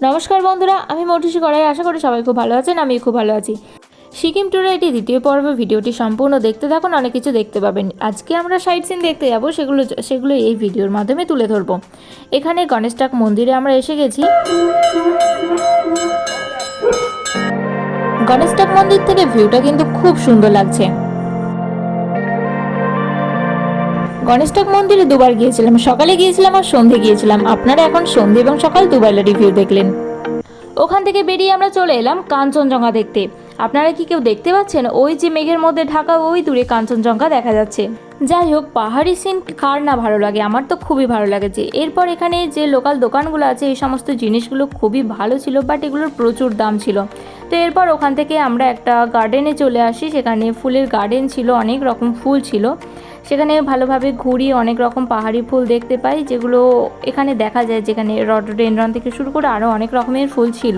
নমস্কার বন্ধুরা, আমি মৌটুসি করাই। আশা করি সবাই খুব ভালো আছেন। আমি খুব ভালো আছি। সিকিম ট্যুরে এটি দ্বিতীয় পর্ব। ভিডিওটি সম্পূর্ণ দেখতে থাকুন, অনেক কিছু দেখতে পাবেন। আজকে আমরা সাইট সিন দেখতে যাব, সেগুলো এই ভিডিওর মাধ্যমে তুলে ধরব। এখানে গণেশটাক মন্দিরে আমরা এসে গেছি। গণেশটাক মন্দির থেকে ভিউটা কিন্তু খুব সুন্দর লাগছে। গণেশটাক মন্দিরে দুবার গিয়েছিলাম, সকালে গিয়েছিলাম আর সন্ধ্যে গিয়েছিলাম। আপনারা এখন সন্ধ্যে এবং সকাল দুবেলা রিভিউ দেখলেন। ওখান থেকে বেরিয়ে আমরা চলে এলাম কাঞ্চনজঙ্ঘা দেখতে। আপনারা কি কেউ দেখতে পাচ্ছেন? ওই যে মেঘের মধ্যে ঢাকা ওই দূরে কাঞ্চনজঙ্ঘা দেখা যাচ্ছে। যাই হোক, পাহাড়ি সিন কার না ভালো লাগে, আমার তো খুবই ভালো লাগেছে। এরপর এখানে যে লোকাল দোকানগুলো আছে এই সমস্ত জিনিসগুলো খুবই ভালো ছিল, বাট এগুলোর প্রচুর দাম ছিল। তো এরপর ওখান থেকে আমরা একটা গার্ডেনে চলে আসি। সেখানে ফুলের গার্ডেন ছিল, অনেক রকম ফুল ছিল। সেখানে ভালোভাবে ঘুরি, অনেক রকম পাহাড়ি ফুল দেখতে পাই, যেগুলো এখানে দেখা যায়। যেখানে রডোডেনড্রন থেকে শুরু করে আরও অনেক রকমের ফুল ছিল।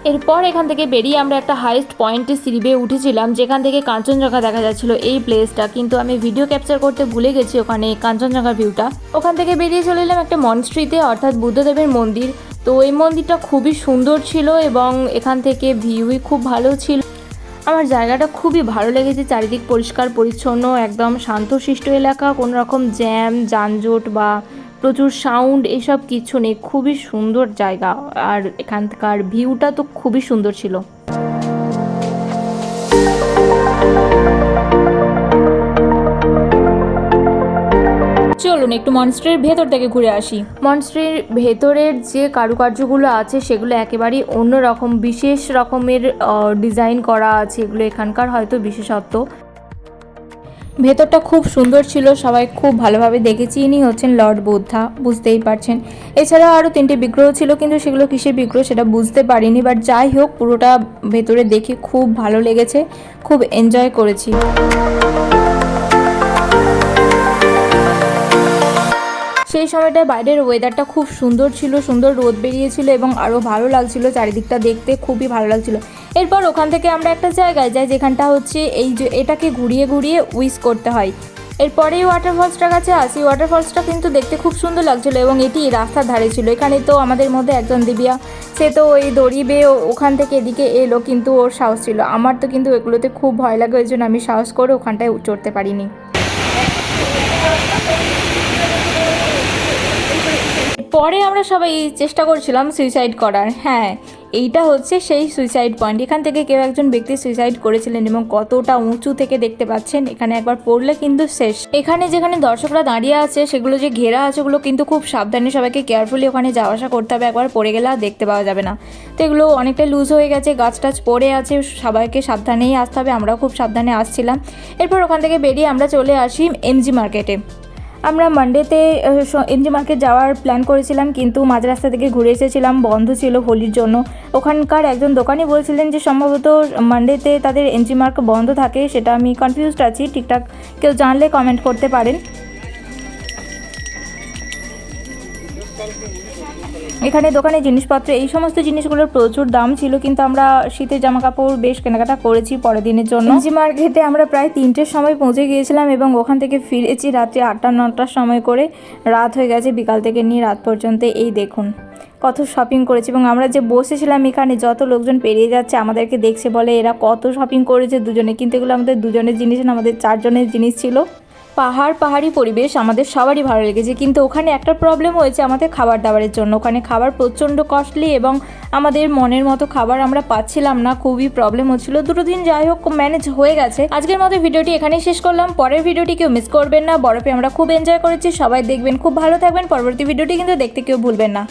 এরপর এখান থেকে বেরিয়ে আমরা একটা হাইস্ট পয়েন্টে সিঁড়ি বেয়ে উঠেছিলাম, যেখান থেকে কাঞ্চনজঙ্ঘা দেখা যাচ্ছিল এই প্লেসটা। কিন্তু আমি ভিডিও ক্যাপচার করতে ভুলে গেছি ওখানে কাঞ্চনজঙ্ঘার ভিউটা। ওখান থেকে বেরিয়ে চলে এলাম একটা মনস্ট্রিতে, অর্থাৎ বুদ্ধদেবের মন্দির। তো এই মন্দিরটা খুবই সুন্দর ছিল এবং এখান থেকে ভিউই খুব ভালো ছিল। আমার জায়গাটা খুবই ভালো লেগেছে। চারিদিক পরিষ্কার পরিচ্ছন্ন, একদম শান্তশিষ্ট এলাকা, কোনো রকম জ্যাম যানজট বা প্রচুর সাউন্ড এসব কিছু নেই। খুবই সুন্দর জায়গা, আর এখানকার ভিউটা তো খুবই সুন্দর ছিল। চলুন একটু মনস্ট্রির ভেতর থেকে ঘুরে আসি। মনস্ট্রির ভেতরের যে কারুকার্যগুলো আছে সেগুলো একেবারেই অন্যরকম, বিশেষ রকমের ডিজাইন করা আছে। এগুলো এখানকার হয়তো বিশেষত্ব। ভেতরটা খুব সুন্দর ছিল, সবাই খুব ভালোভাবে দেখেছি। ইনি হচ্ছেন লর্ড বুদ্ধা, বুঝতেই পারছেন। এছাড়া আরও 3টে বিগ্রহ ছিল, কিন্তু সেগুলো কিসের বিগ্রহ সেটা বুঝতে পারিনি। বাট যাই হোক, পুরোটা ভেতরে দেখে খুব ভালো লেগেছে, খুব এনজয় করেছি। সেই সময়টা বাইরের ওয়েদারটা খুব সুন্দর ছিল, সুন্দর রোদ বেরিয়েছিল এবং আরও ভালো লাগছিল চারিদিকটা দেখতে, খুবই ভালো লাগছিল। এরপর ওখান থেকে আমরা একটা জায়গায় যাই, যেখানটা হচ্ছে এই যে এটাকে ঘুরিয়ে ঘুরিয়ে উইশ করতে হয়। এরপরে এই ওয়াটারফলসটার কাছে আসি। ওয়াটারফলসটা কিন্তু দেখতে খুব সুন্দর লাগছিলো এবং এটি রাস্তার ধারে ছিল। এখানে তো আমাদের মধ্যে একজন দিবিয়া, সে তো ওই দড়ি বেয়ে ওখান থেকে এদিকে এলো, কিন্তু ওর সাহস ছিল। আমার তো কিন্তু এগুলোতে খুব ভয় লাগে, ওই জন্য আমি সাহস করে ওখানটায় চড়তে পারিনি। পরে আমরা সবাই চেষ্টা করছিলাম সুইসাইড করার। হ্যাঁ, এইটা হচ্ছে সেই সুইসাইড পয়েন্ট। এখান থেকে কেউ একজন ব্যক্তি সুইসাইড করেছিলেন এবং কতটা উঁচু থেকে দেখতে পাচ্ছেন। এখানে একবার পড়লে কিন্তু শেষ। এখানে যেখানে দর্শকরা দাঁড়িয়ে আছে সেগুলো যে ঘেরা আছে, ওগুলো কিন্তু খুব সাবধানে সবাইকে কেয়ারফুলি ওখানে যাওয়া আসা করতে হবে। একবার পড়ে গেলে আর দেখতে পাওয়া যাবে না। তো এগুলো অনেকটা লুজ হয়ে গেছে, গাছ টাছ পড়ে আছে, সবাইকে সাবধানেই আসতে হবে। আমরাও খুব সাবধানে আসছিলাম। এরপর ওখান থেকে বেরিয়ে আমরা চলে আসি এমজি মার্কেটে। আমরা মানডেতে এমজি মার্কেট যাওয়ার প্ল্যান করেছিলাম, কিন্তু মাঝ রাস্তা থেকে ঘুরে এসেছিলাম, বন্ধ ছিল হোলির জন্য। ওখানকার একজন দোকানি বলছিলেন যে সম্ভবত মানডেতে তাদের এমজি মার্কেট বন্ধ থাকে, সেটা আমি কনফিউজড আছি। ঠিকঠাক কেউ জানলে কমেন্ট করতে পারেন। এখানে দোকানে জিনিসপত্র এই সমস্ত জিনিসগুলোর প্রচুর দাম ছিল, কিন্তু আমরা শীতের জামা কাপড় বেশ কেনাকাটা করেছি পরের দিনের জন্য। এমজি মার্কেটে আমরা প্রায় 3টের সময় পৌঁছে গিয়েছিলাম এবং ওখান থেকে ফিরেছি রাত্রি 8টা-9টার সময় করে। রাত হয়ে গেছে, বিকাল থেকে নিয়ে রাত পর্যন্ত। এই দেখুন কত শপিং করেছি। এবং আমরা যে বসেছিলাম এখানে, যত লোকজন পেরিয়ে যাচ্ছে আমাদেরকে দেখছে, বলে এরা কত শপিং করেছে দুজনে। কিন্তু এগুলো আমাদের দুজনের জিনিস না, আমাদের 4 জনের জিনিস ছিল। পাহাড়ি পরিবেশ আমাদের সবারই ভালো লেগেছে, কিন্তু ওখানে একটা প্রবলেম হয়েছে আমাদের খাবার দাবারের জন্য। ওখানে খাবার প্রচণ্ড কস্টলি এবং আমাদের মনের মতো খাবার আমরা পাচ্ছিলাম না, খুবই প্রবলেম হচ্ছিল। 2 দিন যাই হোক ম্যানেজ হয়ে গেছে। আজকের মতো ভিডিওটি এখানেই শেষ করলাম। পরের ভিডিওটি কেউ মিস করবেন না। বরফে আমরা খুব এনজয় করেছি, সবাই দেখবেন। খুব ভালো থাকবেন। পরবর্তী ভিডিওটি কিন্তু দেখতে কেউ ভুলবেন না।